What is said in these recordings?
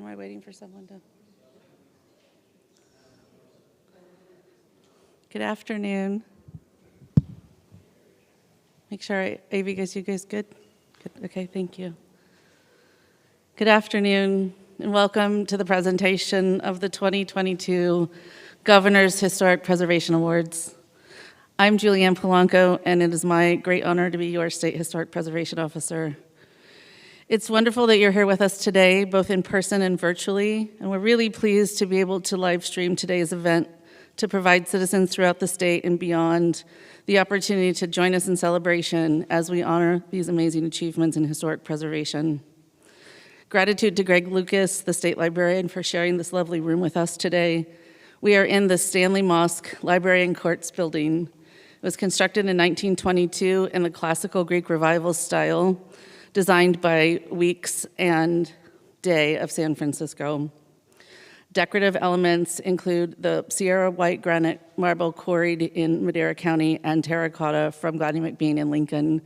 am I waiting for someone to? Good afternoon. Make sure you guys good? Good. Okay, thank you. Good afternoon, and welcome to the presentation of the 2022 Governor's Historic Preservation Awards. I'm Julianne Polanco, and it is my great honor to be your State Historic Preservation Officer. It's wonderful that you're here with us today, both in person and virtually, and we're really pleased to be able to live stream today's event to provide citizens throughout the state and beyond the opportunity to join us in celebration as we honor these amazing achievements in historic preservation. Gratitude to Greg Lucas, the state librarian, for sharing this lovely room with us today. We are in the Stanley Mosque Library and Courts building. It was constructed in 1922 in the classical Greek revival style, designed by Weeks and Day of San Francisco. Decorative elements include the Sierra white granite marble quarried in Madera County and terracotta from Gladney McBean in Lincoln.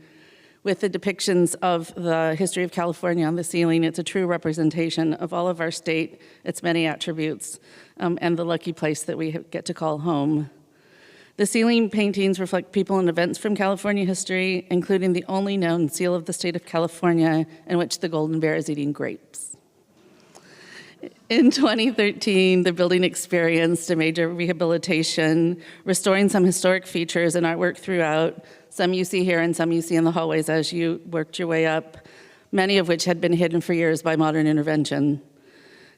With the depictions of the history of California on the ceiling, it's a true representation of all of our state, its many attributes, and the lucky place that we get to call home. The ceiling paintings reflect people and events from California history, including the only known seal of the state of California in which the golden bear is eating grapes. In 2013, the building experienced a major rehabilitation, restoring some historic features and artwork throughout. Some you see here and some you see in the hallways as you worked your way up, many of which had been hidden for years by modern intervention.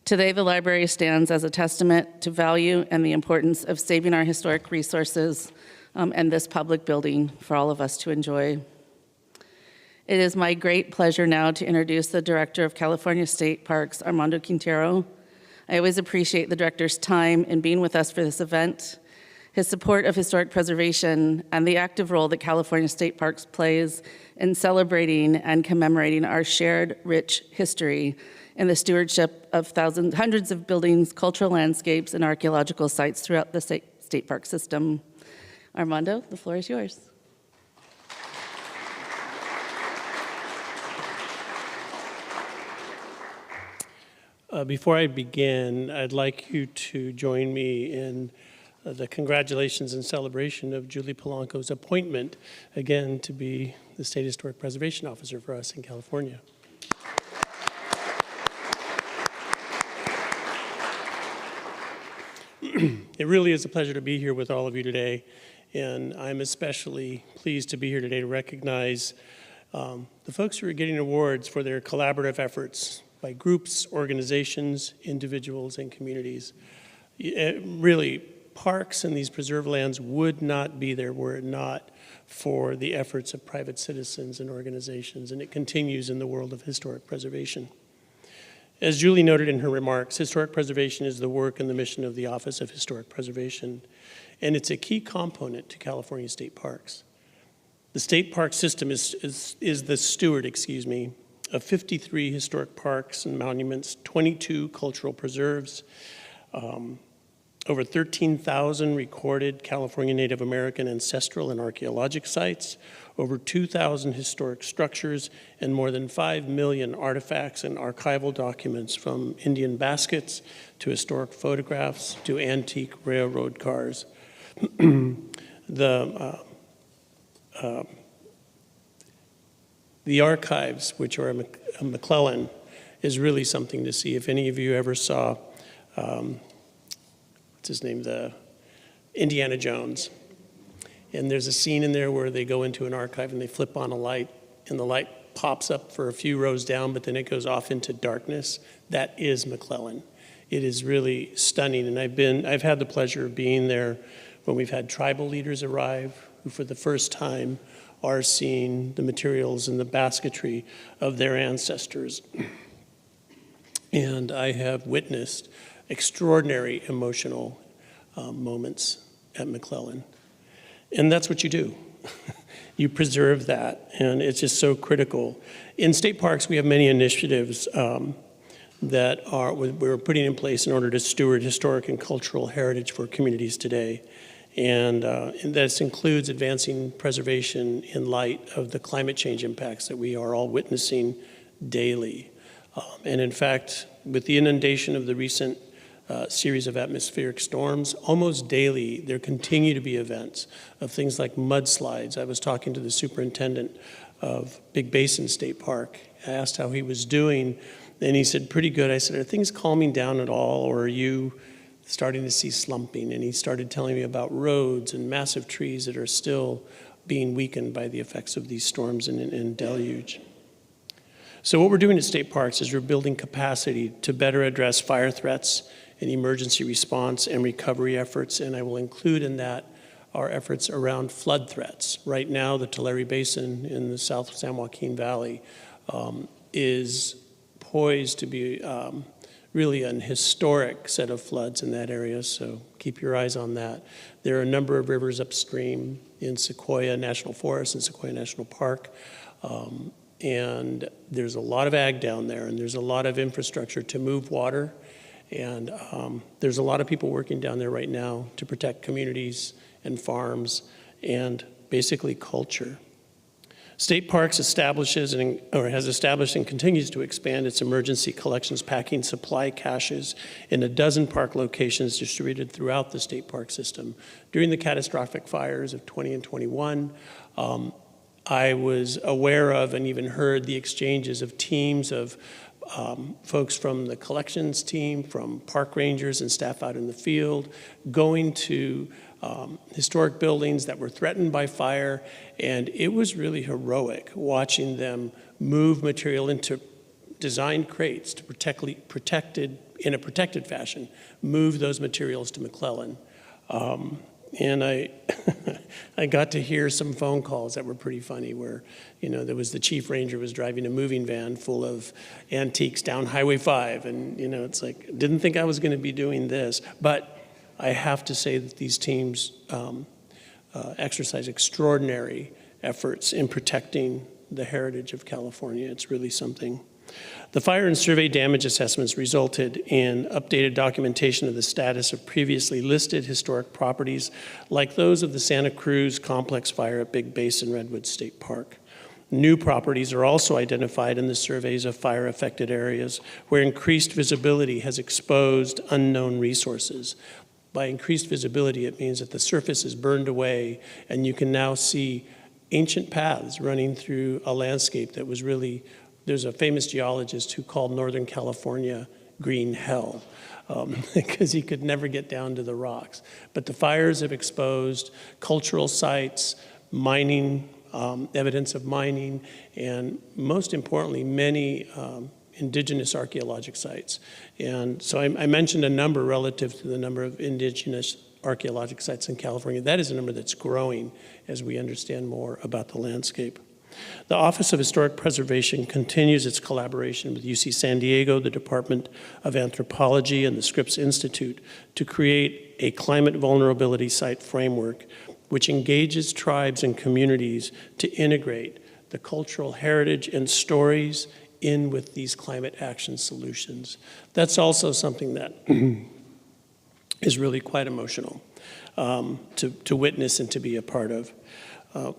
Today, the library stands as a testament to value and the importance of saving our historic resources and this public building for all of us to enjoy. It is my great pleasure now to introduce the Director of California State Parks, Armando Quintero. I always appreciate the Director's time in being with us for this event, his support of historic preservation, and the active role that California State Parks plays in celebrating and commemorating our shared rich history in the stewardship of hundreds of buildings, cultural landscapes, and archaeological sites throughout the state park system. Armando, the floor is yours. Before I begin, I'd like you to join me in the congratulations and celebration of Julie Polanco's appointment, again, to be the State Historic Preservation Officer for us in California. It really is a pleasure to be here with all of you today, and I'm especially pleased to be here today to recognize the folks who are getting awards for their collaborative efforts by groups, organizations, individuals, and communities. Really, parks and these preserved lands would not be there were it not for the efforts of private citizens and organizations, and it continues in the world of historic preservation. As Julie noted in her remarks, historic preservation is the work and the mission of the Office of Historic Preservation, and it's a key component to California state parks. The state park system is the steward, of 53 historic parks and monuments, 22 cultural preserves, over 13,000 recorded California Native American ancestral and archaeologic sites, over 2,000 historic structures, and more than 5 million artifacts and archival documents, from Indian baskets to historic photographs to antique railroad cars. The archives, which are a McClellan, is really something to see. If any of you ever saw, what's his name, the Indiana Jones, and there's a scene in there where they go into an archive and they flip on a light, and the light pops up for a few rows down, but then it goes off into darkness. That is McClellan. It is really stunning, and I've had the pleasure of being there when we've had tribal leaders arrive who, for the first time, are seeing the materials and the basketry of their ancestors. And I have witnessed extraordinary emotional moments at McClellan. And that's what you do. You preserve that, and it's just so critical. In state parks, we have many initiatives that we're putting in place in order to steward historic and cultural heritage for communities today. And this includes advancing preservation in light of the climate change impacts that we are all witnessing daily. And in fact, with the inundation of the recent series of atmospheric storms, almost daily there continue to be events of things like mudslides. I was talking to the superintendent of Big Basin State Park. I asked how he was doing, and he said, pretty good. I said, are things calming down at all, or are you starting to see slumping? And he started telling me about roads and massive trees that are still being weakened by the effects of these storms and deluge. So what we're doing at state parks is we're building capacity to better address fire threats and emergency response and recovery efforts, and I will include in that our efforts around flood threats. Right now, the Tulare Basin in the South San Joaquin Valley is poised to be really an historic set of floods in that area, so keep your eyes on that. There are a number of rivers upstream in Sequoia National Forest and Sequoia National Park, and there's a lot of ag down there, and there's a lot of infrastructure to move water, and there's a lot of people working down there right now to protect communities and farms and basically culture. State Parks has established and continues to expand its emergency collections packing supply caches in a dozen park locations distributed throughout the state park system. During the catastrophic fires of 20 and 21, I was aware of and even heard the exchanges of teams of folks from the collections team, from park rangers and staff out in the field, going to historic buildings that were threatened by fire, and it was really heroic watching them move material into designed crates to in a protected fashion, move those materials to McClellan. And I I got to hear some phone calls that were pretty funny where, there was the chief ranger was driving a moving van full of antiques down Highway 5, and, it's like, didn't think I was going to be doing this. But I have to say that these teams exercise extraordinary efforts in protecting the heritage of California. It's really something. The fire and survey damage assessments resulted in updated documentation of the status of previously listed historic properties, like those of the Santa Cruz Complex fire at Big Basin Redwood State Park. New properties are also identified in the surveys of fire-affected areas where increased visibility has exposed unknown resources. By increased visibility, it means that the surface is burned away and you can now see ancient paths running through a landscape that was really, there's a famous geologist who called Northern California green hell because he could never get down to the rocks. But the fires have exposed cultural sites, mining, evidence of mining, and most importantly, many indigenous archaeologic sites. And so I mentioned a number relative to the number of indigenous archaeologic sites in California. That is a number that's growing as we understand more about the landscape. The Office of Historic Preservation continues its collaboration with UC San Diego, the Department of Anthropology, and the Scripps Institute to create a climate vulnerability site framework which engages tribes and communities to integrate the cultural heritage and stories in with these climate action solutions. That's also something that is really quite emotional to witness and to be a part of.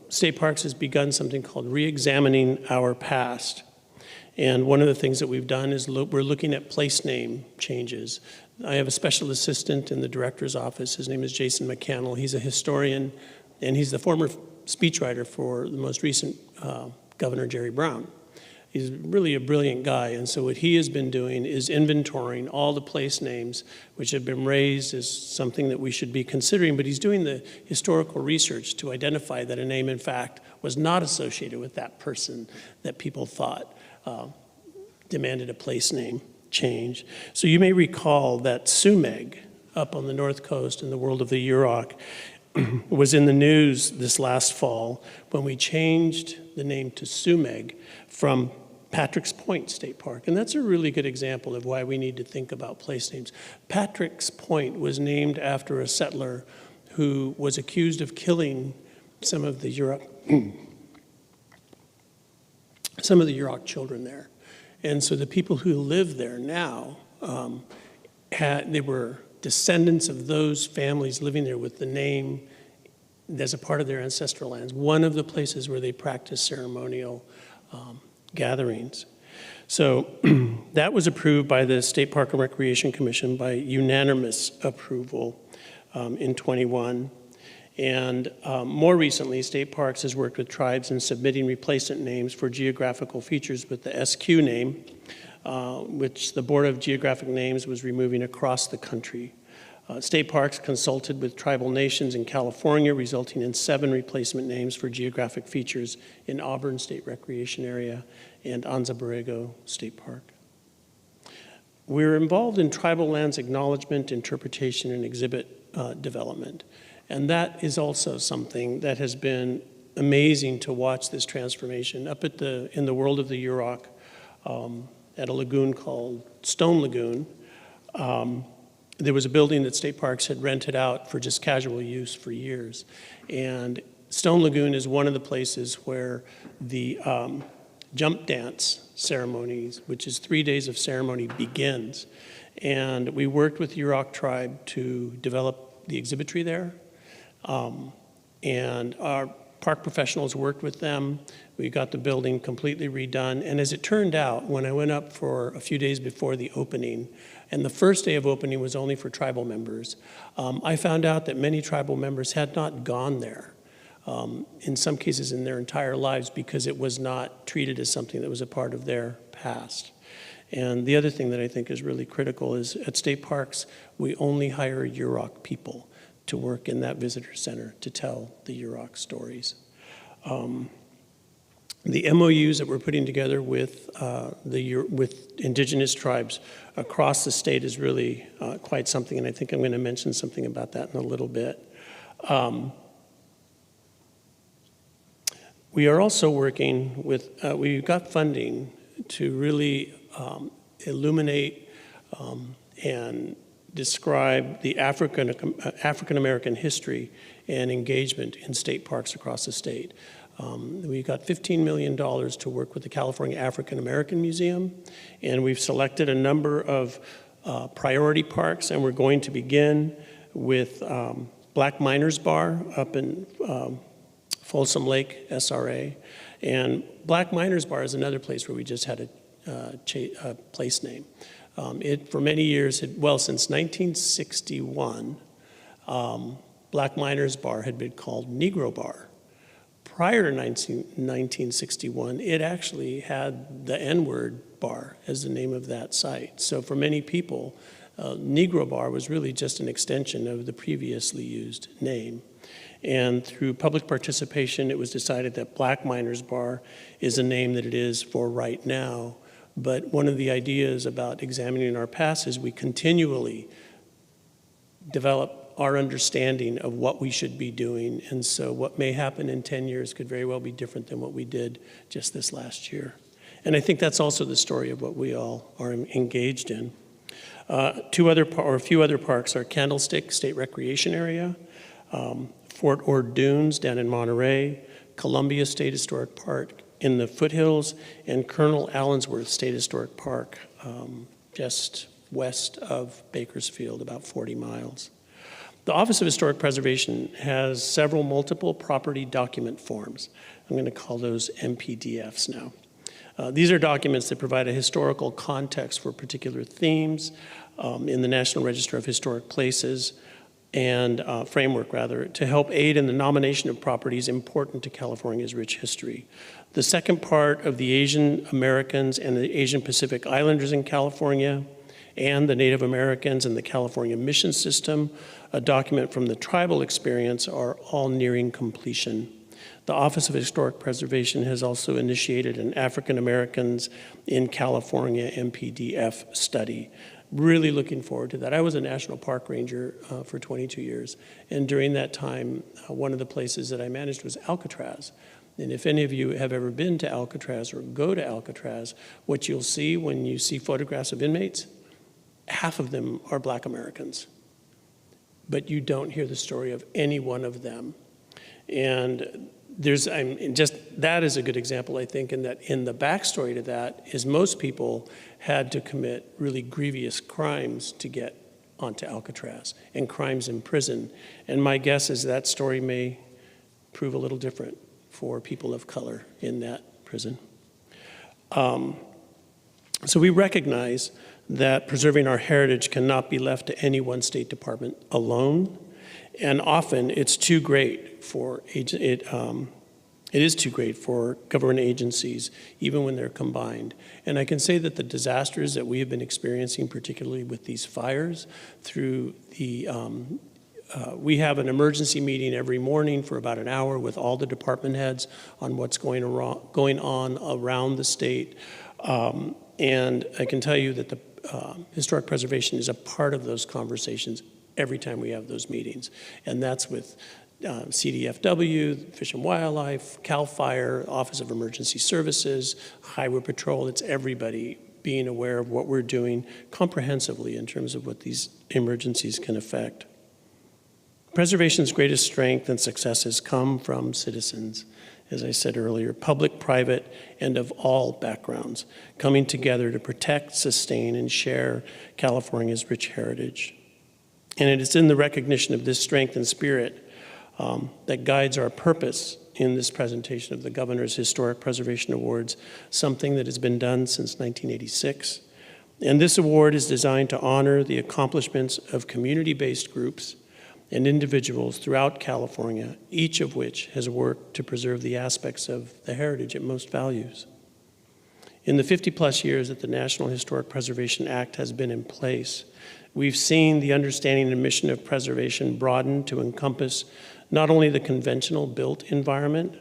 State Parks has begun something called Re-Examining Our Past. And one of the things that we've done is we're looking at place name changes. I have a special assistant in the director's office. His name is Jason McCannell. He's a historian, and he's the former speechwriter for the most recent Governor Jerry Brown. He's really a brilliant guy, and so what he has been doing is inventorying all the place names which have been raised as something that we should be considering, but he's doing the historical research to identify that a name, in fact, was not associated with that person that people thought demanded a place name change. So you may recall that Sumeg up on the North Coast in the world of the Yurok was in the news this last fall when we changed the name to Sumeg from Patrick's Point State Park. And that's a really good example of why we need to think about place names. Patrick's Point was named after a settler who was accused of killing some of the Yurok children there. And so the people who live there now, they were descendants of those families living there with the name as a part of their ancestral lands, one of the places where they practice ceremonial gatherings. So that was approved by the State Park and Recreation Commission by unanimous approval in '21. And more recently, State Parks has worked with tribes in submitting replacement names for geographical features with the SQ name, which the Board of Geographic Names was removing across the country. State Parks consulted with tribal nations in California, resulting in 7 replacement names for geographic features in Auburn State Recreation Area and Anza Borrego State Park. We're involved in tribal lands acknowledgement, interpretation, and exhibit development. And that is also something that has been amazing to watch this transformation. Up in the world of the Yurok, at a lagoon called Stone Lagoon, there was a building that State Parks had rented out for just casual use for years. And Stone Lagoon is one of the places where the jump dance ceremonies, which is 3 days of ceremony, begins. And we worked with Yurok tribe to develop the exhibitry there. And our park professionals worked with them. We got the building completely redone. And as it turned out, when I went up for a few days before the opening, and the first day of opening was only for tribal members, I found out that many tribal members had not gone there, in some cases in their entire lives, because it was not treated as something that was a part of their past. And the other thing that I think is really critical is at State Parks, we only hire Yurok people to work in that visitor center to tell the Yurok stories. The MOUs that we're putting together with indigenous tribes across the state is really quite something, and I think I'm going to mention something about that in a little bit. We are also working with, we've got funding to really illuminate and describe the African American history and engagement in state parks across the state. We got $15 million to work with the California African American Museum, and we've selected a number of priority parks, and we're going to begin with Black Miners Bar up in Folsom Lake, SRA. And Black Miners Bar is another place where we just had a place name. It, for many years, since 1961, Black Miners Bar had been called Negro Bar. Prior to 1961, it actually had the N-word bar as the name of that site. So for many people, Negro Bar was really just an extension of the previously used name. And through public participation, it was decided that Black Miners Bar is a name that it is for right now. But one of the ideas about examining our past is we continually develop our understanding of what we should be doing. And so what may happen in 10 years could very well be different than what we did just this last year. And I think that's also the story of what we all are engaged in. A few other parks are Candlestick State Recreation Area, Fort Ord Dunes down in Monterey, Columbia State Historic Park in the foothills, and Colonel Allensworth State Historic Park, just west of Bakersfield, about 40 miles. The Office of Historic Preservation has several multiple property document forms. I'm going to call those MPDFs now. These are documents that provide a historical context for particular themes in the National Register of Historic Places and framework, rather, to help aid in the nomination of properties important to California's rich history. The second part of the Asian Americans and the Asian Pacific Islanders in California and the Native Americans and the California Mission System, a document from the tribal experience, are all nearing completion. The Office of Historic Preservation has also initiated an African Americans in California MPDF study. Really looking forward to that. I was a National Park Ranger for 22 years, and during that time, one of the places that I managed was Alcatraz. And if any of you have ever been to Alcatraz or go to Alcatraz, what you'll see when you see photographs of inmates, half of them are Black Americans, but you don't hear the story of any one of them. And that is a good example, I think, in that in the backstory to that is most people had to commit really grievous crimes to get onto Alcatraz, and crimes in prison. And my guess is that story may prove a little different for people of color in that prison. So we recognize that preserving our heritage cannot be left to any one state department alone, and often it's too great for it is too great for government agencies, even when they're combined. And I can say that the disasters that we have been experiencing, particularly with these fires, through the we have an emergency meeting every morning for about an hour with all the department heads on what's going on around the state. And I can tell you that the historic preservation is a part of those conversations every time we have those meetings. And that's with CDFW, Fish and Wildlife, CAL FIRE, Office of Emergency Services, Highway Patrol. It's everybody being aware of what we're doing comprehensively in terms of what these emergencies can affect. Preservation's greatest strength and successes come from citizens, as I said earlier, public, private, and of all backgrounds, coming together to protect, sustain, and share California's rich heritage. And it is in the recognition of this strength and spirit that guides our purpose in this presentation of the Governor's Historic Preservation Awards, something that has been done since 1986. And this award is designed to honor the accomplishments of community-based groups and individuals throughout California, each of which has worked to preserve the aspects of the heritage it most values. In the 50-plus years that the National Historic Preservation Act has been in place, we've seen the understanding and mission of preservation broaden to encompass not only the conventional built environment,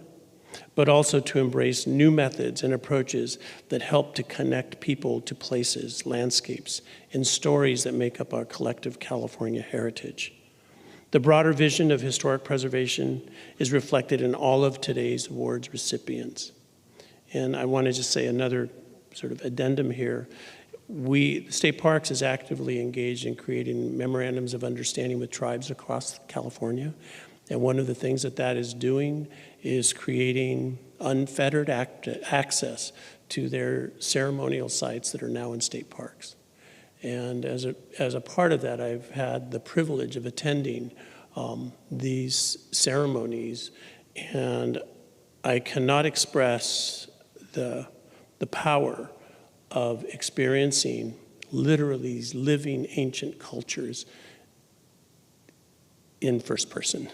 but also to embrace new methods and approaches that help to connect people to places, landscapes, and stories that make up our collective California heritage. The broader vision of historic preservation is reflected in all of today's awards recipients. And I want to just say another sort of addendum here. State Parks is actively engaged in creating memorandums of understanding with tribes across California. And one of the things that is doing is creating unfettered access to their ceremonial sites that are now in state parks. And as a part of that, I've had the privilege of attending these ceremonies, and I cannot express the power of experiencing literally these living ancient cultures in first person.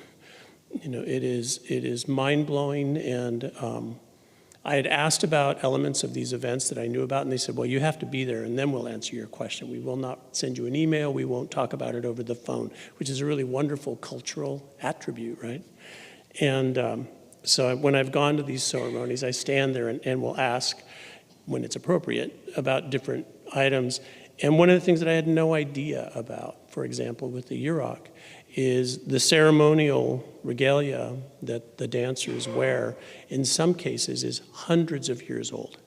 You know, it is mind-blowing, and I had asked about elements of these events that I knew about, and they said, well, you have to be there, and then we'll answer your question. We will not send you an email. We won't talk about it over the phone, which is a really wonderful cultural attribute, right? And so when I've gone to these ceremonies, I stand there and will ask, when it's appropriate, about different items. And one of the things that I had no idea about, for example, with the Yurok, is the ceremonial regalia that the dancers wear, in some cases, is hundreds of years old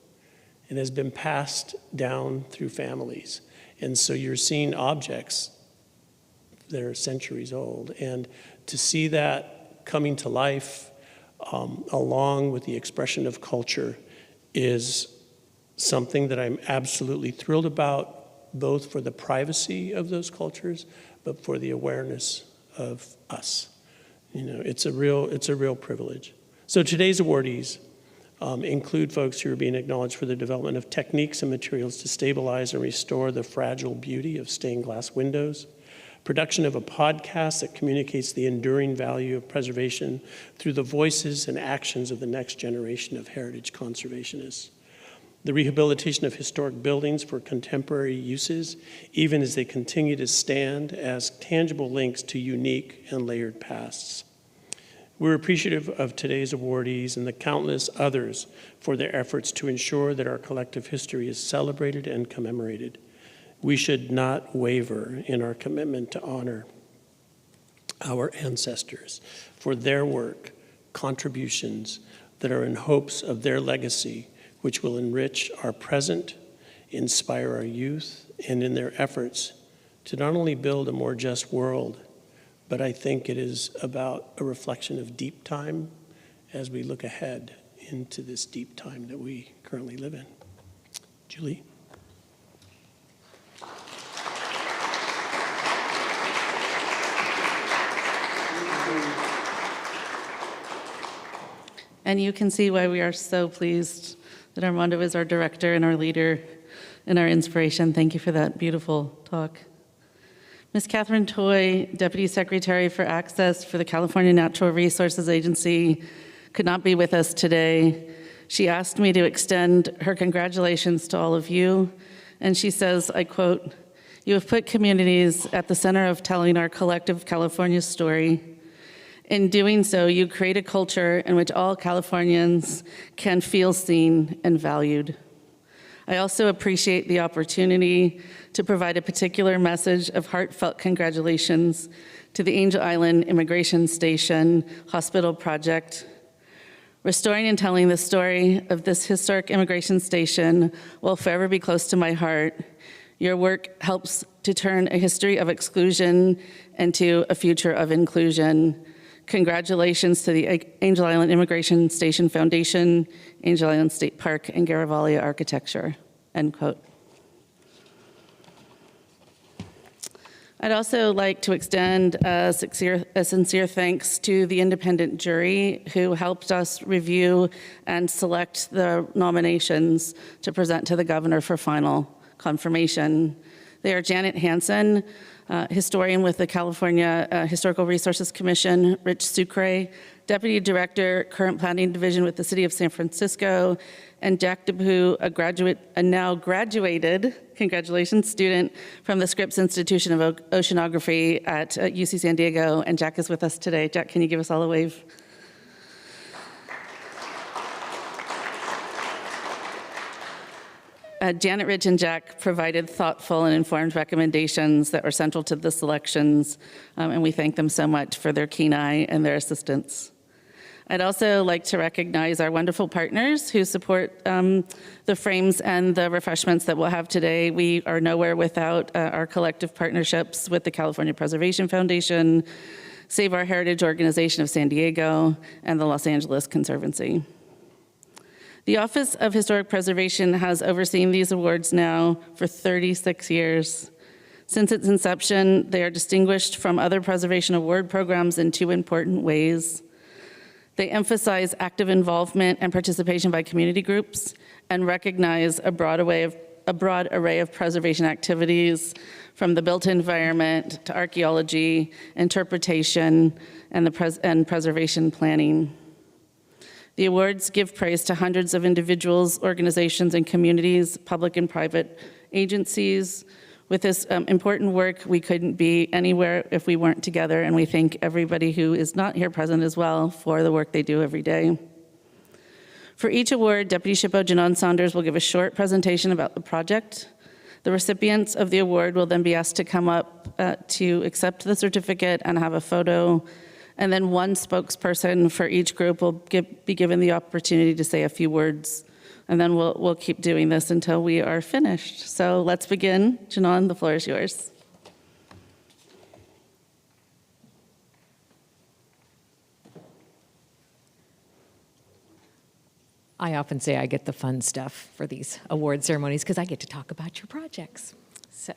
and has been passed down through families. And so you're seeing objects that are centuries old. And to see that coming to life along with the expression of culture is something that I'm absolutely thrilled about, both for the privacy of those cultures, but for the awareness of us. You know, it's a real privilege. So today's awardees include folks who are being acknowledged for the development of techniques and materials to stabilize and restore the fragile beauty of stained glass windows, production of a podcast that communicates the enduring value of preservation through the voices and actions of the next generation of heritage conservationists, the rehabilitation of historic buildings for contemporary uses, even as they continue to stand as tangible links to unique and layered pasts. We're appreciative of today's awardees and the countless others for their efforts to ensure that our collective history is celebrated and commemorated. We should not waver in our commitment to honor our ancestors for their work, contributions that are in hopes of their legacy, which will enrich our present, inspire our youth, and in their efforts to not only build a more just world, but I think it is about a reflection of deep time as we look ahead into this deep time that we currently live in. Julie? And you can see why we are so pleased that Armando is our director and our leader and our inspiration. Thank you for that beautiful talk. Ms. Catherine Toy, Deputy Secretary for Access for the California Natural Resources Agency, could not be with us today. She asked me to extend her congratulations to all of you, and she says, I quote, "You have put communities at the center of telling our collective California story. In doing so, you create a culture in which all Californians can feel seen and valued. I also appreciate the opportunity to provide a particular message of heartfelt congratulations to the Angel Island Immigration Station Hospital Project. Restoring and telling the story of this historic immigration station will forever be close to my heart. Your work helps to turn a history of exclusion into a future of inclusion. Congratulations to the Angel Island Immigration Station Foundation, Angel Island State Park, and Garavalia Architecture," end quote. I'd also like to extend a sincere thanks to the independent jury who helped us review and select the nominations to present to the governor for final confirmation. They are Janet Hansen, historian with the California Historical Resources Commission, Rich Sucre, Deputy Director, Current Planning Division with the City of San Francisco, and Jack DeBoo, a now graduated, congratulations, student from the Scripps Institution of Oceanography at UC San Diego, and Jack is with us today. Jack, can you give us all a wave? Janet, Rich, and Jack provided thoughtful and informed recommendations that were central to the selections, and we thank them so much for their keen eye and their assistance. I'd also like to recognize our wonderful partners who support the frames and the refreshments that we'll have today. We are nowhere without our collective partnerships with the California Preservation Foundation, Save Our Heritage Organization of San Diego, and the Los Angeles Conservancy. The Office of Historic Preservation has overseen these awards now for 36 years. Since its inception, they are distinguished from other preservation award programs in two important ways. They emphasize active involvement and participation by community groups and recognize a broad array of preservation activities, from the built environment to archaeology, interpretation, and preservation planning. The awards give praise to hundreds of individuals, organizations, and communities, public and private agencies. With this important work, we couldn't be anywhere if we weren't together, and we thank everybody who is not here present as well for the work they do every day. For each award, Deputy SHPO Janon Saunders will give a short presentation about the project. The recipients of the award will then be asked to come up to accept the certificate and have a photo. And then one spokesperson for each group will be given the opportunity to say a few words. And then we'll keep doing this until we are finished. So let's begin. Janon, the floor is yours. I often say I get the fun stuff for these award ceremonies because I get to talk about your projects. So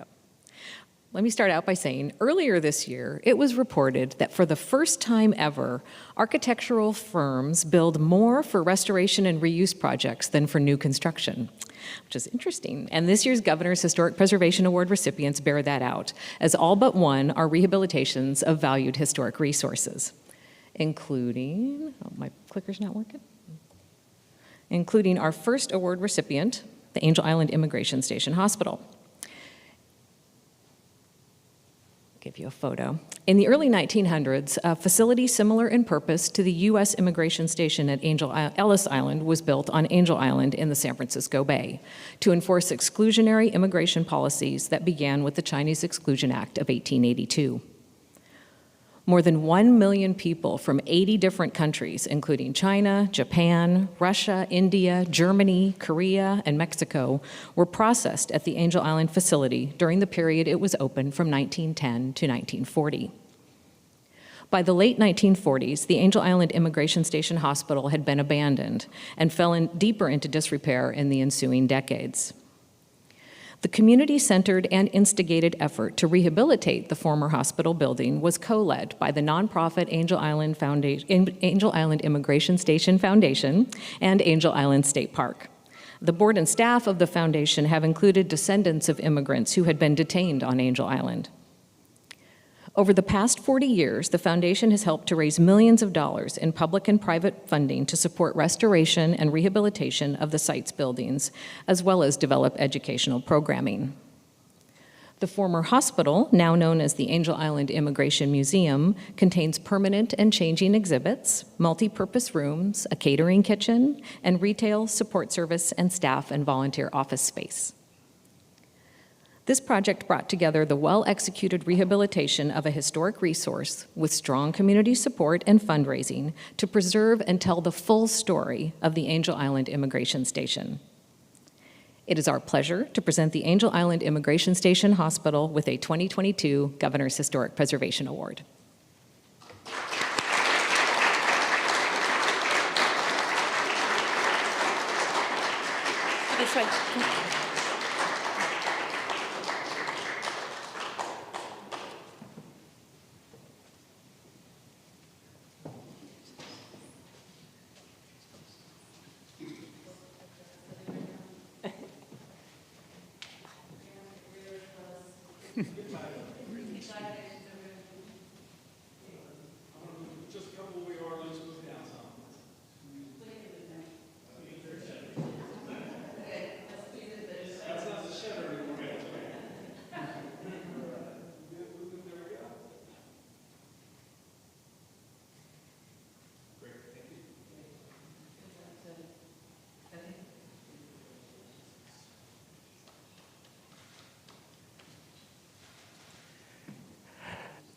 let me start out by saying, earlier this year, it was reported that for the first time ever, architectural firms build more for restoration and reuse projects than for new construction, which is interesting. And this year's Governor's Historic Preservation Award recipients bear that out, as all but one are rehabilitations of valued historic resources, including, oh, my clicker's not working, including our first award recipient, the Angel Island Immigration Station Hospital. Give you a photo. In the early 1900s, a facility similar in purpose to the U.S. Immigration Station at Ellis Island was built on Angel Island in the San Francisco Bay to enforce exclusionary immigration policies that began with the Chinese Exclusion Act of 1882. More than 1 million people from 80 different countries, including China, Japan, Russia, India, Germany, Korea, and Mexico, were processed at the Angel Island facility during the period it was open from 1910 to 1940. By the late 1940s, the Angel Island Immigration Station Hospital had been abandoned and fell deeper into disrepair in the ensuing decades. The community-centered and instigated effort to rehabilitate the former hospital building was co-led by the nonprofit Angel Island Immigration Station Foundation and Angel Island State Park. The board and staff of the foundation have included descendants of immigrants who had been detained on Angel Island. Over the past 40 years, the foundation has helped to raise millions of dollars in public and private funding to support restoration and rehabilitation of the site's buildings, as well as develop educational programming. The former hospital, now known as the Angel Island Immigration Museum, contains permanent and changing exhibits, multi-purpose rooms, a catering kitchen, and retail, support service, and staff and volunteer office space. This project brought together the well-executed rehabilitation of a historic resource with strong community support and fundraising to preserve and tell the full story of the Angel Island Immigration Station. It is our pleasure to present the Angel Island Immigration Station Hospital with a 2022 Governor's Historic Preservation Award. This way.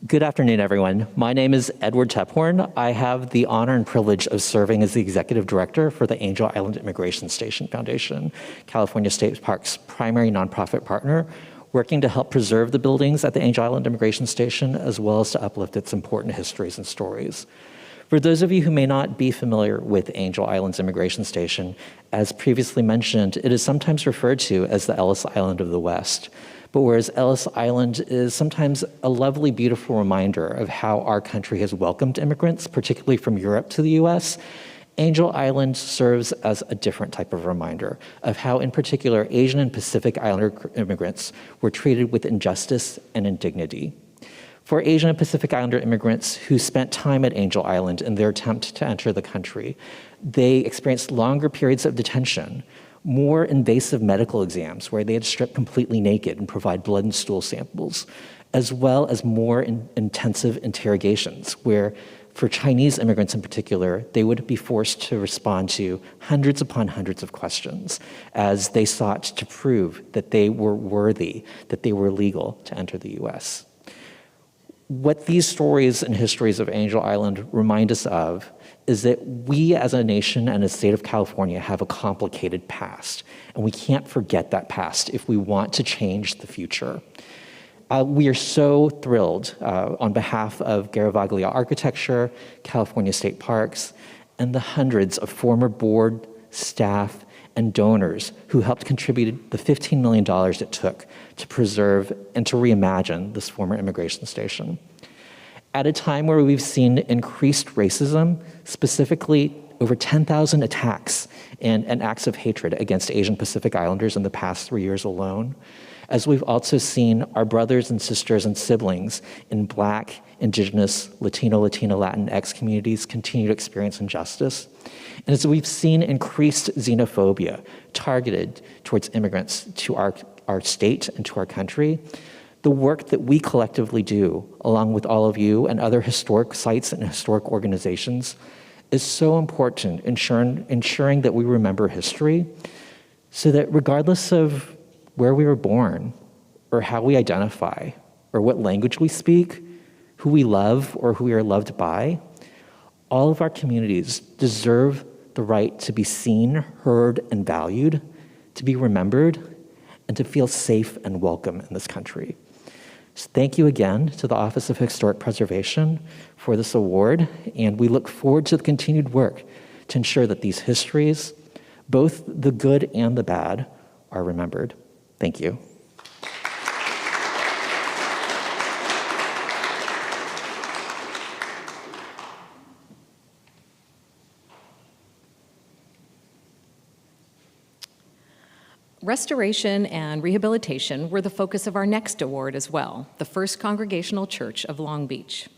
Good afternoon, everyone. My name is Edward Tephorn. I have the honor and privilege of serving as the Executive Director for the Angel Island Immigration Station Foundation, California State Parks' primary nonprofit partner, working to help preserve the buildings at the Angel Island Immigration Station, as well as to uplift its important histories and stories. For those of you who may not be familiar with Angel Island's Immigration Station, as previously mentioned, it is sometimes referred to as the Ellis Island of the West. But whereas Ellis Island is sometimes a lovely, beautiful reminder of how our country has welcomed immigrants, particularly from Europe to the US, Angel Island serves as a different type of reminder of how, in particular, Asian and Pacific Islander immigrants were treated with injustice and indignity. For Asian and Pacific Islander immigrants who spent time at Angel Island in their attempt to enter the country, they experienced longer periods of detention, more invasive medical exams where they had stripped completely naked and provide blood and stool samples, as well as more intensive interrogations where, for Chinese immigrants in particular, they would be forced to respond to hundreds upon hundreds of questions as they sought to prove that they were worthy, that they were legal to enter the US. What these stories and histories of Angel Island remind us of is that we as a nation and a state of California have a complicated past, and we can't forget that past if we want to change the future. We are so thrilled on behalf of Garavaglia Architecture, California State Parks, and the hundreds of former board, staff, and donors who helped contribute the $15 million it took to preserve and to reimagine this former immigration station. At a time where we've seen increased racism, specifically over 10,000 attacks and acts of hatred against Asian Pacific Islanders in the past 3 years alone, as we've also seen our brothers and sisters and siblings in Black, Indigenous, Latino, Latinx communities continue to experience injustice, and as we've seen increased xenophobia targeted towards immigrants to our state and to our country, the work that we collectively do, along with all of you and other historic sites and historic organizations, is so important, ensuring that we remember history so that regardless of where we were born or how we identify or what language we speak, who we love or who we are loved by, all of our communities deserve the right to be seen, heard, and valued, to be remembered, and to feel safe and welcome in this country. So thank you again to the Office of Historic Preservation for this award, and we look forward to the continued work to ensure that these histories, both the good and the bad, are remembered. Thank you. Restoration and rehabilitation were the focus of our next award as well, the First Congregational Church of Long Beach.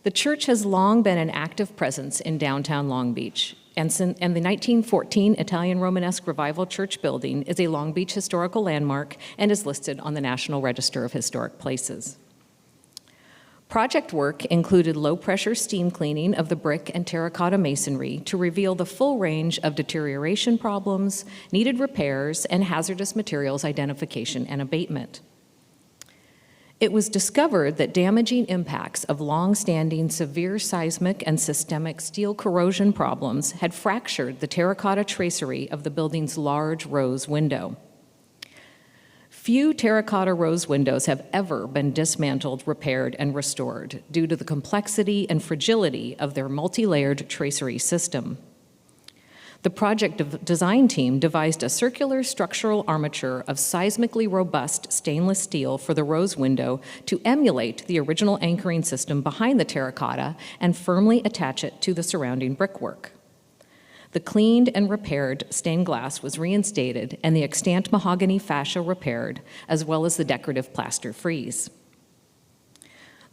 The church has long been an active presence in downtown Long Beach, and the 1914 Italian Romanesque Revival Church building is a Long Beach historical landmark and is listed on the National Register of Historic Places. Project work included low-pressure steam cleaning of the brick and terracotta masonry to reveal the full range of deterioration problems, needed repairs, and hazardous materials identification and abatement. It was discovered that damaging impacts of long-standing severe seismic and systemic steel corrosion problems had fractured the terracotta tracery of the building's large rose window. Few terracotta rose windows have ever been dismantled, repaired, and restored due to the complexity and fragility of their multi-layered tracery system. The project design team devised a circular structural armature of seismically robust stainless steel for the rose window to emulate the original anchoring system behind the terracotta and firmly attach it to the surrounding brickwork. The cleaned and repaired stained glass was reinstated and the extant mahogany fascia repaired, as well as the decorative plaster frieze.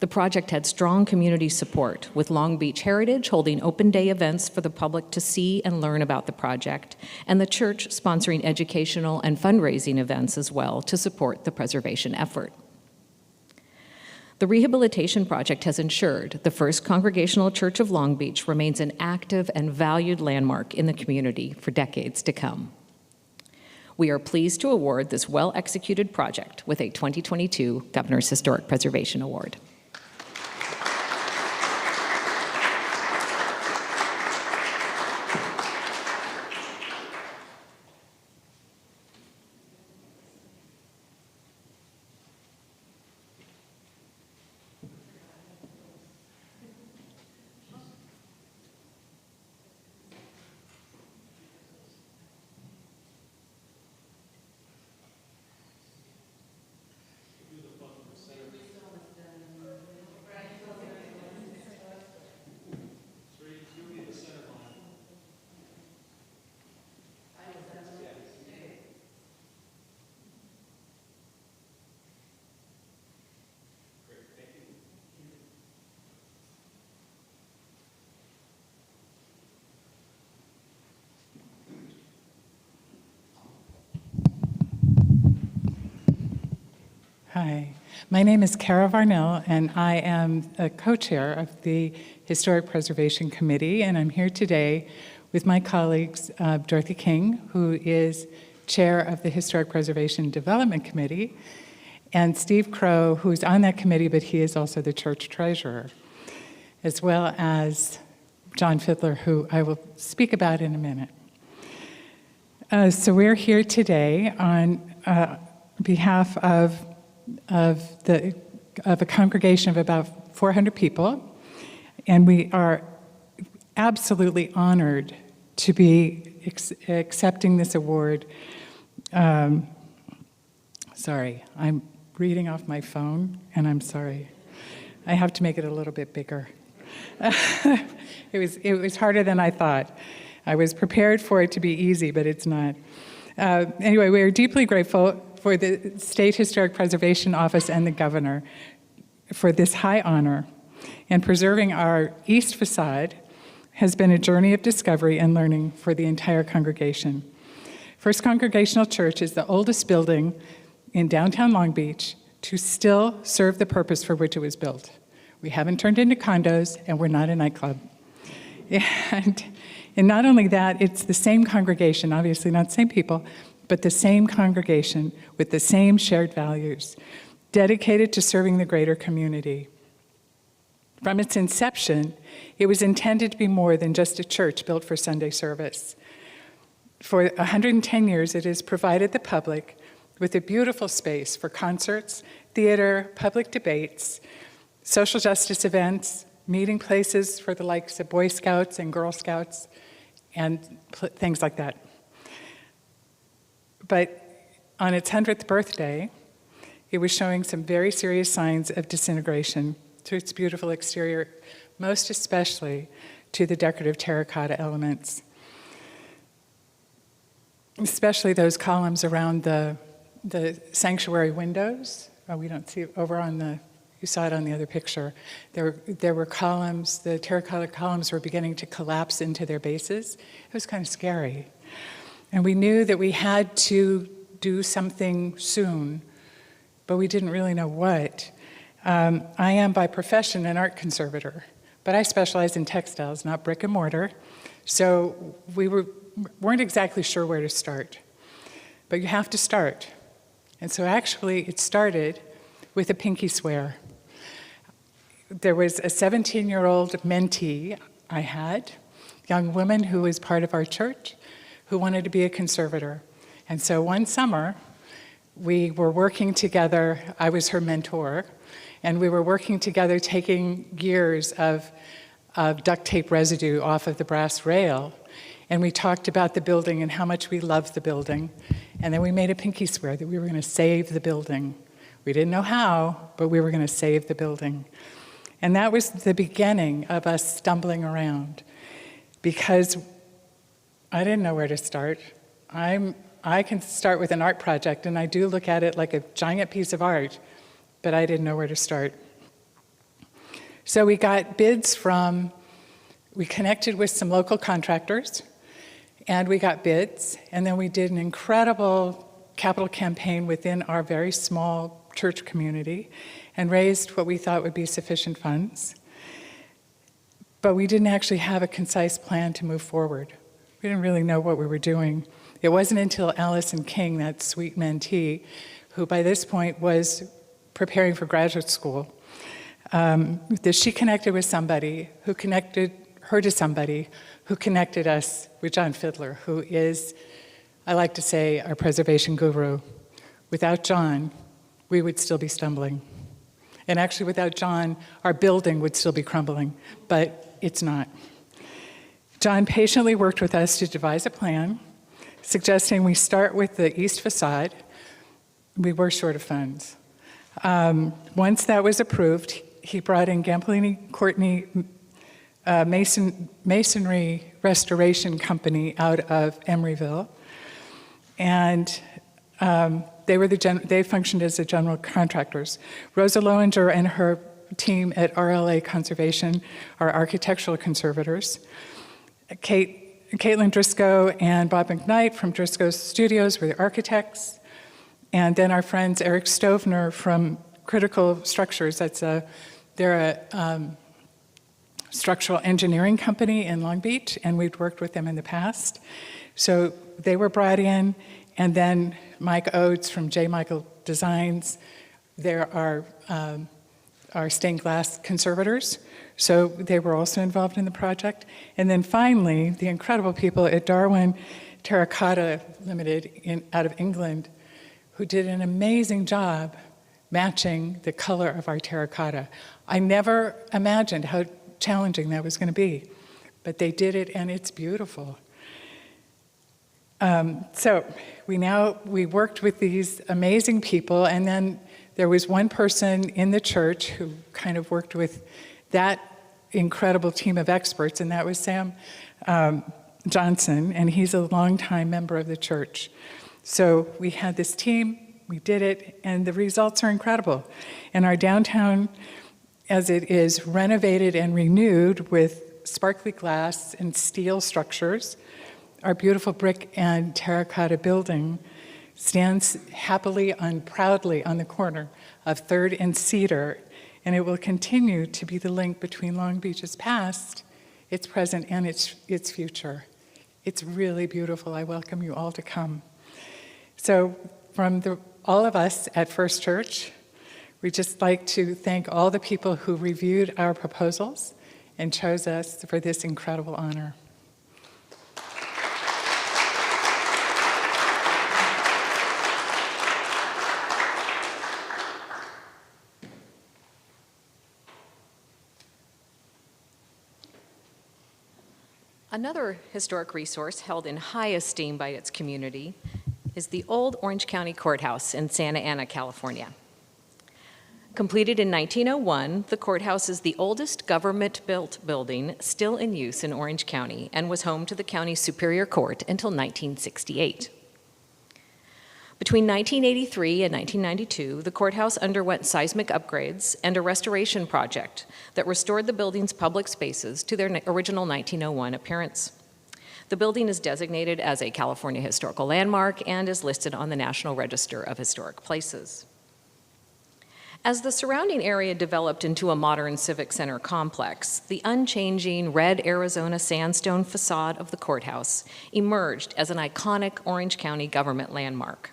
The project had strong community support, with Long Beach Heritage holding open day events for the public to see and learn about the project, and the church sponsoring educational and fundraising events as well to support the preservation effort. The rehabilitation project has ensured the First Congregational Church of Long Beach remains an active and valued landmark in the community for decades to come. We are pleased to award this well-executed project with a 2022 Governor's Historic Preservation Award. Hi, my name is Kara Varnell, and I am a co-chair of the Historic Preservation Committee, and I'm here today with my colleagues, Dorothy King, who is chair of the Historic Preservation Development Committee, and Steve Crow, who's on that committee, but he is also the church treasurer, as well as John Fiddler, who I will speak about in a minute. So we're here today on behalf of a congregation of about 400 people, and we are absolutely honored to be accepting this award. Sorry, I'm reading off my phone, and I'm sorry. I have to make it a little bit bigger. It was harder than I thought. I was prepared for it to be easy, but it's not. Anyway, we are deeply grateful for the State Historic Preservation Office and the Governor for this high honor. And preserving our east facade has been a journey of discovery and learning for the entire congregation. First Congregational Church is the oldest building in downtown Long Beach to still serve the purpose for which it was built. We haven't turned into condos, and we're not a nightclub. And not only that, it's the same congregation, obviously not the same people, but the same congregation with the same shared values, dedicated to serving the greater community. From its inception, it was intended to be more than just a church built for Sunday service. For 110 years, it has provided the public with a beautiful space for concerts, theater, public debates, social justice events, meeting places for the likes of Boy Scouts and Girl Scouts, and things like that. But on its 100th birthday, it was showing some very serious signs of disintegration to its beautiful exterior, most especially to the decorative terracotta elements. especially those columns around the sanctuary windows. We don't see it over on the, you saw it on the other picture. There were columns, the terracotta columns were beginning to collapse into their bases. It was kind of scary. And we knew that we had to do something soon, but we didn't really know what. I am by profession an art conservator, but I specialize in textiles, not brick and mortar. So we weren't exactly sure where to start. But you have to start. And so actually it started with a pinky swear. There was a 17-year-old mentee I had, young woman who was part of our church, who wanted to be a conservator. And so one summer, we were working together. I was her mentor, and we were working together taking years of duct tape residue off of the brass rail. And we talked about the building and how much we loved the building. And then we made a pinky swear that we were going to save the building. We didn't know how, but we were going to save the building. And that was the beginning of us stumbling around, because I didn't know where to start. I can start with an art project, and I do look at it like a giant piece of art, but I didn't know where to start. So we got bids we connected with some local contractors, and we got bids, and then we did an incredible capital campaign within our very small church community and raised what we thought would be sufficient funds. But we didn't actually have a concise plan to move forward. We didn't really know what we were doing. It wasn't until Allison King, that sweet mentee, who by this point was preparing for graduate school, that she connected with somebody who connected her to somebody who connected us with John Fiedler, who is, I like to say, our preservation guru. Without John, we would still be stumbling. And actually, without John, our building would still be crumbling, but it's not. John patiently worked with us to devise a plan, suggesting we start with the east facade. We were short of funds. Once that was approved, he brought in Gambolini Courtney Masonry Restoration Company out of Emeryville, and they functioned as the general contractors. Rosa Lowinger and her team at RLA Conservation are architectural conservators. Caitlin Driscoll and Bob McKnight from Driscoll Studios were the architects, and then our friends Eric Stovner from Critical Structures. They're a structural engineering company in Long Beach, and we'd worked with them in the past. So they were brought in, and then Mike Oates from J. Michael Designs. There are our stained glass conservators, so they were also involved in the project. And then finally, the incredible people at Darwin Terracotta Limited out of England, who did an amazing job matching the color of our terracotta. I never imagined how challenging that was going to be, but they did it, and it's beautiful. So we worked with these amazing people, and then there was one person in the church who kind of worked with that incredible team of experts, and that was Sam Johnson, and he's a longtime member of the church. So we had this team, we did it, and the results are incredible. And our downtown, as it is renovated and renewed with sparkly glass and steel structures, our beautiful brick and terracotta building stands happily and proudly on the corner of 3rd and Cedar, and it will continue to be the link between Long Beach's past, its present, and its future. It's really beautiful. I welcome you all to come. So from all of us at First Church, we'd just like to thank all the people who reviewed our proposals and chose us for this incredible honor. Another historic resource held in high esteem by its community is the old Orange County Courthouse in Santa Ana, California. Completed in 1901, the courthouse is the oldest government-built building still in use in Orange County and was home to the county's Superior Court until 1968. Between 1983 and 1992, the courthouse underwent seismic upgrades and a restoration project that restored the building's public spaces to their original 1901 appearance. The building is designated as a California Historical Landmark and is listed on the National Register of Historic Places. As the surrounding area developed into a modern civic center complex, the unchanging red Arizona sandstone facade of the courthouse emerged as an iconic Orange County government landmark.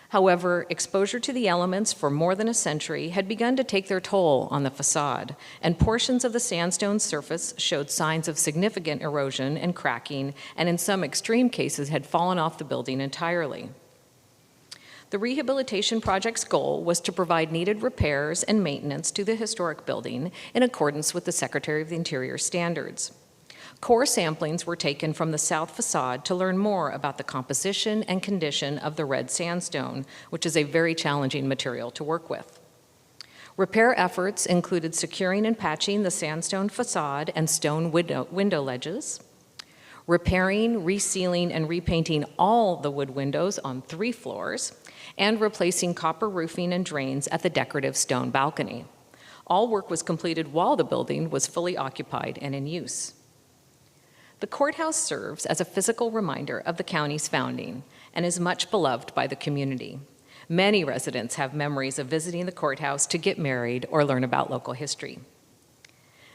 However, exposure to the elements for more than a century had begun to take their toll on the facade, and portions of the sandstone surface showed signs of significant erosion and cracking, and in some extreme cases had fallen off the building entirely. The rehabilitation project's goal was to provide needed repairs and maintenance to the historic building in accordance with the Secretary of the Interior standards. Core samplings were taken from the south facade to learn more about the composition and condition of the red sandstone, which is a very challenging material to work with. Repair efforts included securing and patching the sandstone facade and stone window ledges, repairing, resealing, and repainting all the wood windows on 3 floors, and replacing copper roofing and drains at the decorative stone balcony. All work was completed while the building was fully occupied and in use. The courthouse serves as a physical reminder of the county's founding and is much beloved by the community. Many residents have memories of visiting the courthouse to get married or learn about local history.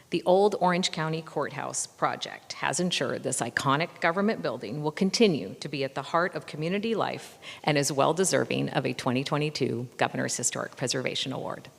The Old Orange County Courthouse project has ensured this iconic government building will continue to be at the heart of community life and is well deserving of a 2022 Governor's Historic Preservation Award.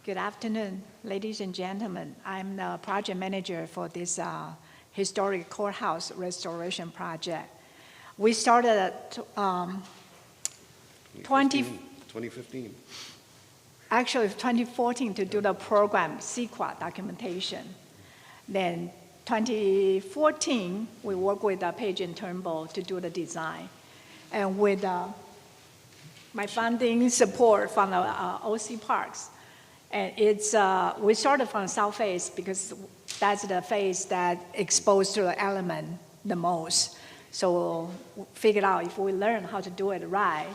Good afternoon, ladies and gentlemen. I'm the project manager for this historic courthouse restoration project. We started at 2015. Actually 2014 to do the program CEQA documentation. Then 2014, we worked with Page and Turnbull to do the design. And with my funding support from the OC Parks, and it's, we started from the south face because that's the face that exposed to the element the most. So we figured out if we learn how to do it right,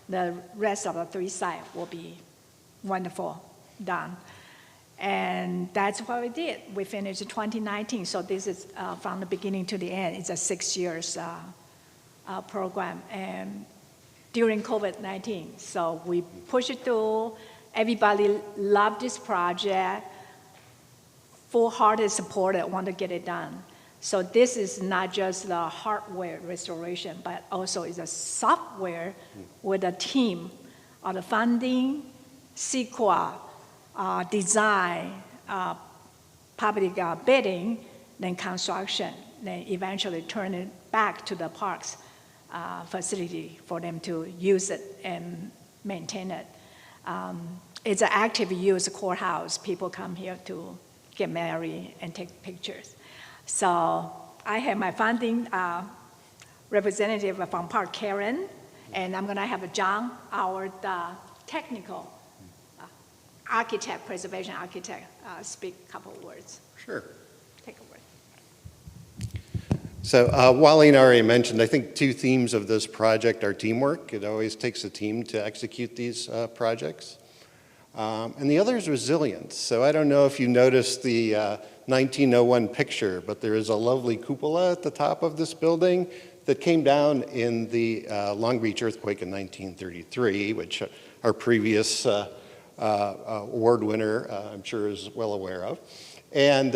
the rest of the 3 sites will be wonderful done. And that's what we did. We finished 2019, so this is from the beginning to the end. It's a 6 years program. And during COVID-19, so we pushed it through. Everybody loved this project, full-hearted supported, want to get it done. So this is not just the hardware restoration, but also is a software with a team of the funding, CEQA, design, public bidding, then construction, then eventually turn it back to the parks facility for them to use it and maintain it. It's an active use courthouse. People come here to get married and take pictures. So I have my funding representative from Park, Karen, and I'm going to have John, our technical architect, preservation architect, speak a couple of words. Sure. Take a word. So Wally already mentioned, I think 2 themes of this project are teamwork. It always takes a team to execute these projects. And the other is resilience. So I don't know if you noticed the 1901 picture, but there is a lovely cupola at the top of this building that came down in the Long Beach earthquake in 1933, which our previous award winner, I'm sure is well aware of. And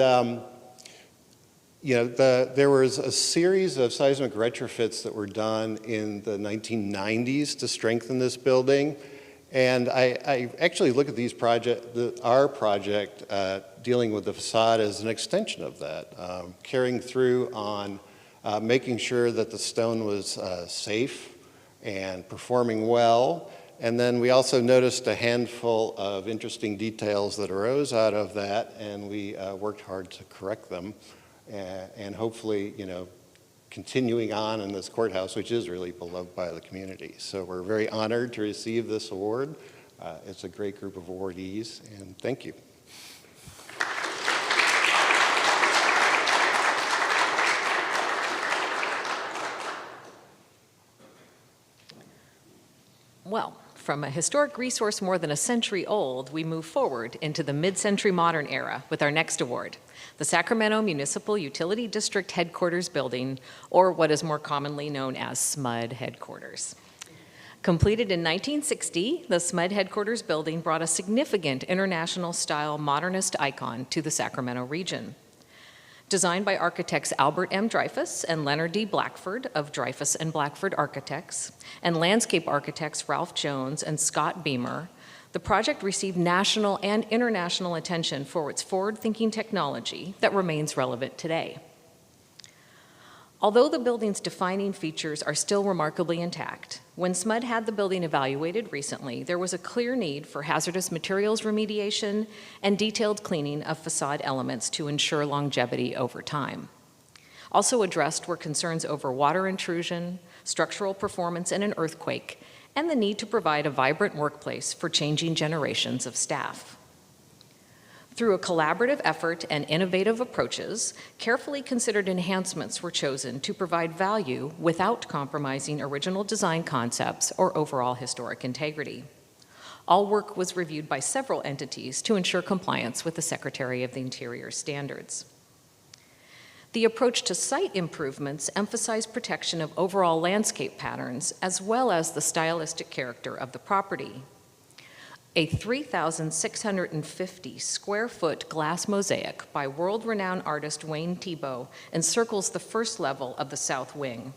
there was a series of seismic retrofits that were done in the 1990s to strengthen this building. And I actually look at these our project dealing with the facade as an extension of that, carrying through on making sure that the stone was safe and performing well. And then we also noticed a handful of interesting details that arose out of that, and we worked hard to correct them. And hopefully, continuing on in this courthouse, which is really beloved by the community. So we're very honored to receive this award. It's a great group of awardees, and thank you. Well, from a historic resource more than a century old, we move forward into the mid-century modern era with our next award, the Sacramento Municipal Utility District Headquarters Building, or what is more commonly known as SMUD Headquarters. Completed in 1960, the SMUD Headquarters Building brought a significant international-style modernist icon to the Sacramento region. Designed by architects Albert M. Dreyfus and Leonard D. Blackford of Dreyfus and Blackford Architects, and landscape architects Ralph Jones and Scott Beamer, the project received national and international attention for its forward-thinking technology that remains relevant today. Although the building's defining features are still remarkably intact, when SMUD had the building evaluated recently, there was a clear need for hazardous materials remediation and detailed cleaning of facade elements to ensure longevity over time. Also addressed were concerns over water intrusion, structural performance in an earthquake, and the need to provide a vibrant workplace for changing generations of staff. Through a collaborative effort and innovative approaches, carefully considered enhancements were chosen to provide value without compromising original design concepts or overall historic integrity. All work was reviewed by several entities to ensure compliance with the Secretary of the Interior standards. The approach to site improvements emphasized protection of overall landscape patterns as well as the stylistic character of the property. A 3,650 square foot glass mosaic by world-renowned artist Wayne Thiebaud encircles the first level of the south wing.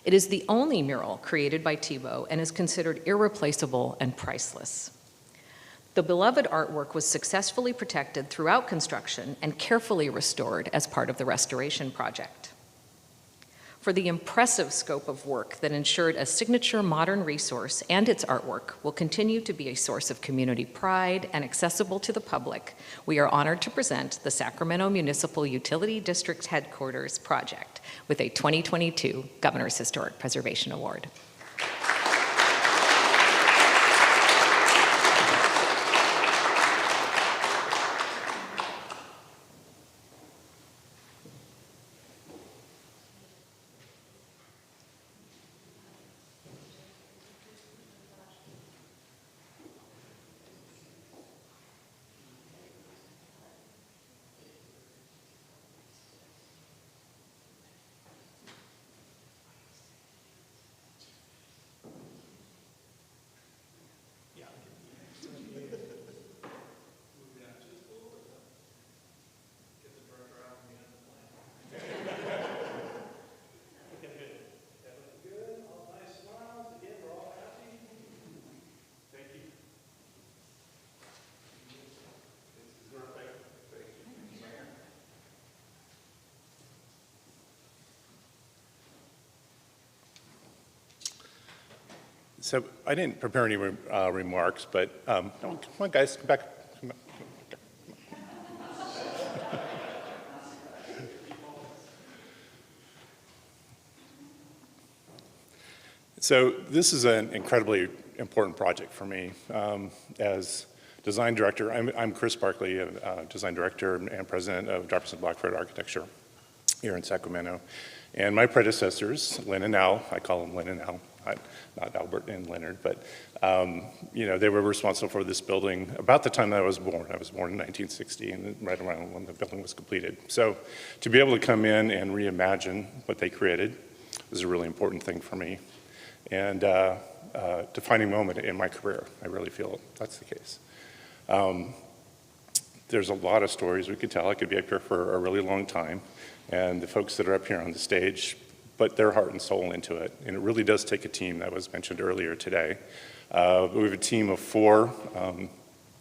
It is the only mural created by Thiebaud and is considered irreplaceable and priceless. The beloved artwork was successfully protected throughout construction and carefully restored as part of the restoration project. For the impressive scope of work that ensured a signature modern resource and its artwork will continue to be a source of community pride and accessible to the public, we are honored to present the Sacramento Municipal Utility District Headquarters project with a 2022 Governor's Historic Preservation Award. So I didn't prepare any remarks, but come on, guys, come back. Come back. So this is an incredibly important project for me. As design director, I'm Chris Barkley, design director and president of Dreyfus and Blackford Architecture here in Sacramento. And my predecessors, Lynn and Al, I call them Lynn and Al, not Albert and Leonard, but they were responsible for this building about the time that I was born. I was born in 1960, and right around when the building was completed. So to be able to come in and reimagine what they created was a really important thing for me. And defining moment in my career, I really feel that's the case. There's a lot of stories we could tell. I could be up here for a really long time. And the folks that are up here on the stage put their heart and soul into it. And it really does take a team that was mentioned earlier today. We have a team of 4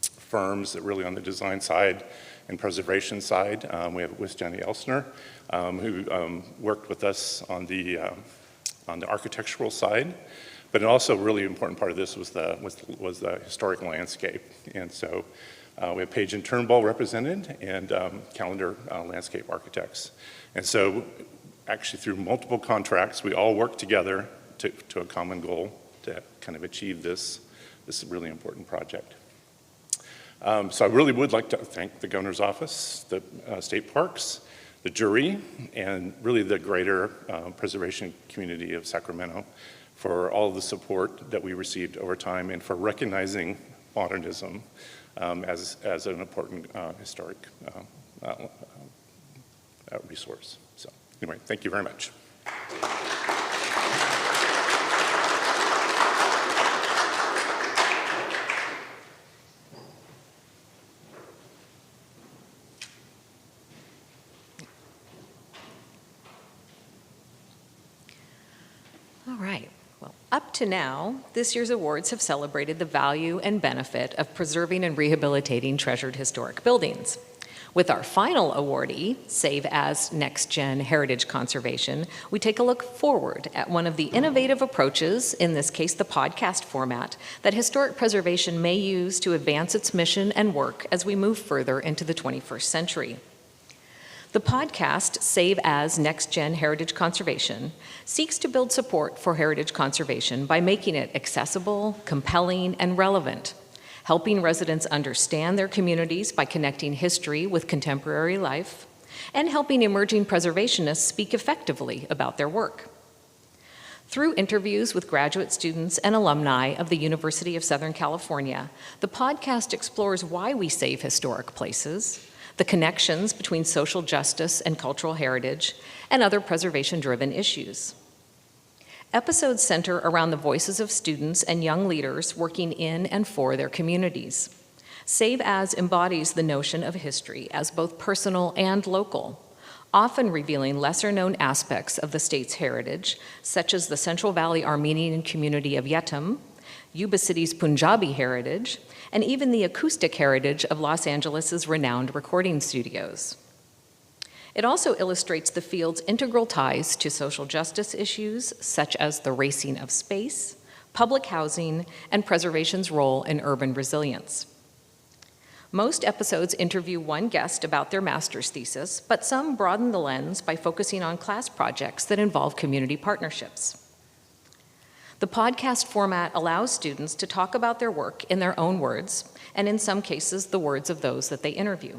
firms that really on the design side and preservation side. We have Wis Jenny Elsner, who worked with us on the architectural side. But also a really important part of this was the historic landscape. And so we have Page and Turnbull represented and Calendar Landscape Architects. And so actually through multiple contracts, we all work together to a common goal to kind of achieve this really important project. So I really would like to thank the Governor's Office, the state parks, the jury, and really the greater preservation community of Sacramento for all of the support that we received over time and for recognizing modernism as an important historic resource. So anyway, thank you very much. All right. Well, up to now, this year's awards have celebrated the value and benefit of preserving and rehabilitating treasured historic buildings. With our final awardee, Save As Next Gen Heritage Conservation, we take a look forward at one of the innovative approaches, in this case the podcast format, that historic preservation may use to advance its mission and work as we move further into the 21st century. The podcast, Save As Next Gen Heritage Conservation, seeks to build support for heritage conservation by making it accessible, compelling, and relevant, helping residents understand their communities by connecting history with contemporary life, and helping emerging preservationists speak effectively about their work. Through interviews with graduate students and alumni of the University of Southern California, the podcast explores why we save historic places, the connections between social justice and cultural heritage, and other preservation-driven issues. Episodes center around the voices of students and young leaders working in and for their communities. Save As embodies the notion of history as both personal and local, often revealing lesser-known aspects of the state's heritage, such as the Central Valley Armenian community of Yetum, Yuba City's Punjabi heritage, and even the acoustic heritage of Los Angeles' renowned recording studios. It also illustrates the field's integral ties to social justice issues, such as the racing of space, public housing, and preservation's role in urban resilience. Most episodes interview one guest about their master's thesis, but some broaden the lens by focusing on class projects that involve community partnerships. The podcast format allows students to talk about their work in their own words, and in some cases, the words of those that they interview.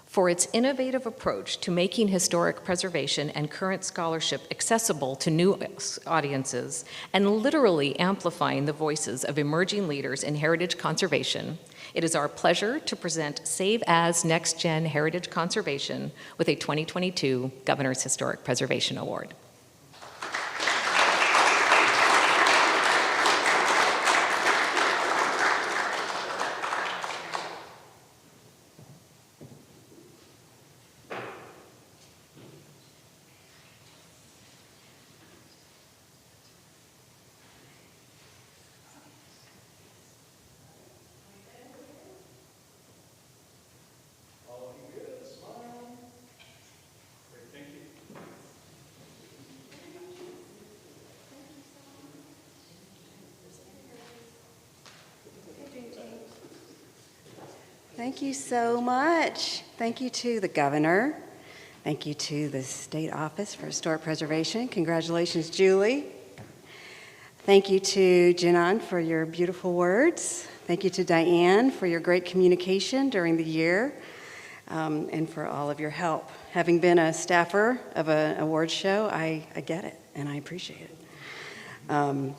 For its innovative approach to making historic preservation and current scholarship accessible to new audiences, and literally amplifying the voices of emerging leaders in heritage conservation, it is our pleasure to present Save As Next Gen Heritage Conservation with a 2022 Governor's Historic Preservation Award. Thank you so much. Thank you to the governor. Thank you to the State Office for Historic Preservation. Congratulations, Julie. Thank you to Jinan for your beautiful words. Thank you to Diane for your great communication during the year, and for all of your help. Having been a staffer of an award show, I get it, and I appreciate it.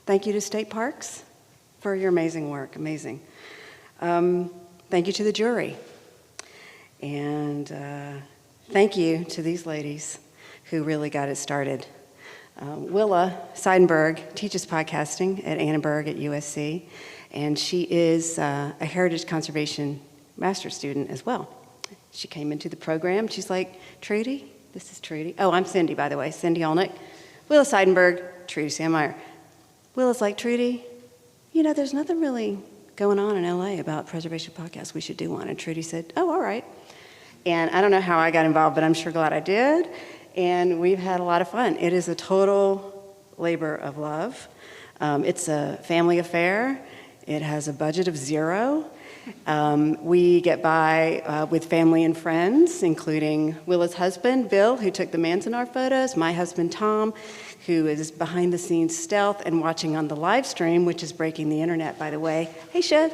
Thank you to State Parks for your amazing work, amazing. Thank you to the jury. And thank you to these ladies who really got it started. Willa Seidenberg teaches podcasting at Annenberg at USC, and she is a heritage conservation master's student as well. She came into the program. She's like, Trudy, this is Trudy. Oh, I'm Cindy, by the way, Cindy Olnick. Willa Seidenberg, Trudy Sandmeyer. Willa's like, Trudy, you know, there's nothing really going on in LA about preservation podcasts. We should do one. And Trudy said, oh, all right. And I don't know how I got involved, but I'm sure glad I did. And we've had a lot of fun. It is a total labor of love. It's a family affair. It has a budget of $0. We get by with family and friends, including Willa's husband, Bill, who took the Manzanar photos, my husband, Tom, who is behind the scenes stealth and watching on the live stream, which is breaking the internet, by the way. Hey, Shiv.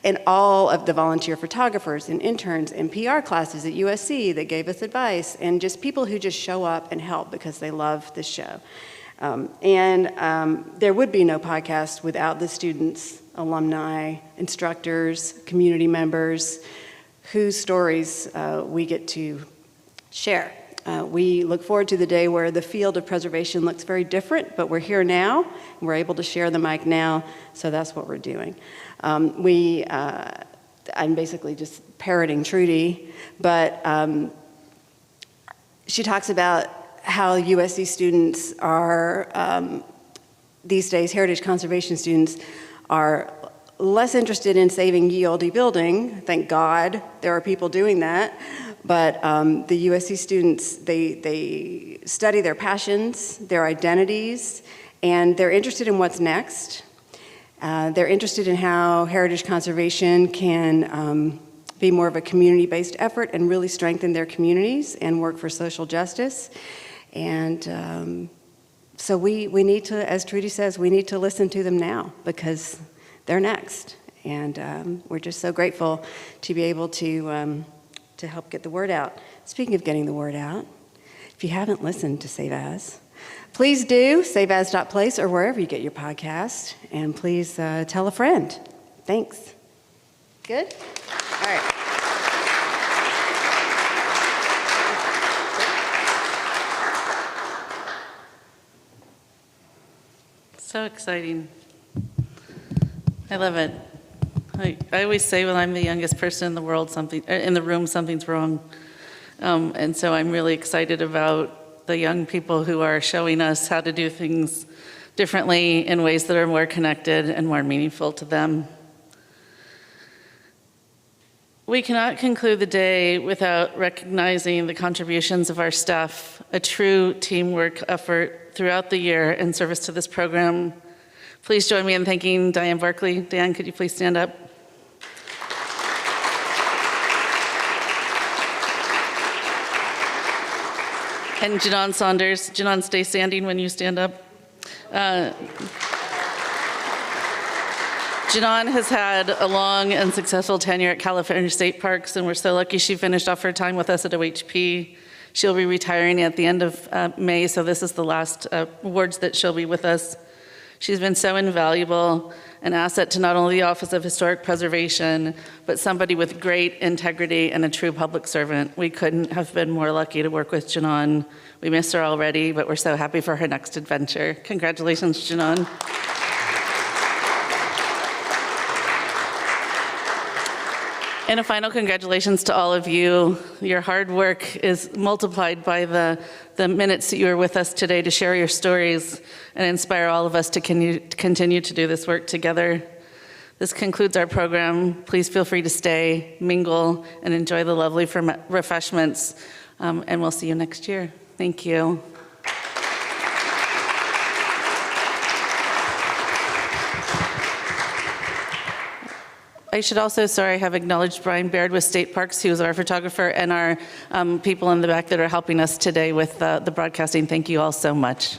And all of the volunteer photographers and interns and PR classes at USC that gave us advice, and just people who just show up and help because they love the show. There would be no podcast without the students, alumni, instructors, community members, whose stories we get to share. We look forward to the day where the field of preservation looks very different, but we're here now, and we're able to share the mic now, so that's what we're doing. I'm basically just parroting Trudy, but she talks about how USC students are, these days, heritage conservation students are less interested in saving ye olde building. Thank God there are people doing that. But the USC students, they study their passions, their identities, and they're interested in what's next. They're interested in how heritage conservation can be more of a community-based effort and really strengthen their communities and work for social justice. And so we need to, as Trudy says, we need to listen to them now because they're next. And we're just so grateful to be able to help get the word out. Speaking of getting the word out, if you haven't listened to Save As, please do, saveas.place or wherever you get your podcast, and please tell a friend. Thanks. Good? All right. So exciting. I love it. I always say when I'm the youngest person in the world, in the room, something's wrong. And so I'm really excited about the young people who are showing us how to do things differently in ways that are more connected and more meaningful to them. We cannot conclude the day without recognizing the contributions of our staff, a true teamwork effort throughout the year in service to this program. Please join me in thanking Diane Barkley. Diane, could you please stand up? And Janon Saunders. Janon, stay standing when you stand up. Janon has had a long and successful tenure at California State Parks, and we're so lucky she finished off her time with us at OHP. She'll be retiring at the end of May, so this is the last awards that she'll be with us. She's been so invaluable, an asset to not only the Office of Historic Preservation, but somebody with great integrity and a true public servant. We couldn't have been more lucky to work with Janon. We miss her already, but we're so happy for her next adventure. Congratulations, Janon. And a final congratulations to all of you. Your hard work is multiplied by the minutes that you were with us today to share your stories and inspire all of us to continue to do this work together. This concludes our program. Please feel free to stay, mingle, and enjoy the lovely refreshments. And we'll see you next year. Thank you. I should also, have acknowledged Brian Baird with State Parks, who's our photographer, and our people in the back that are helping us today with the broadcasting. Thank you all so much.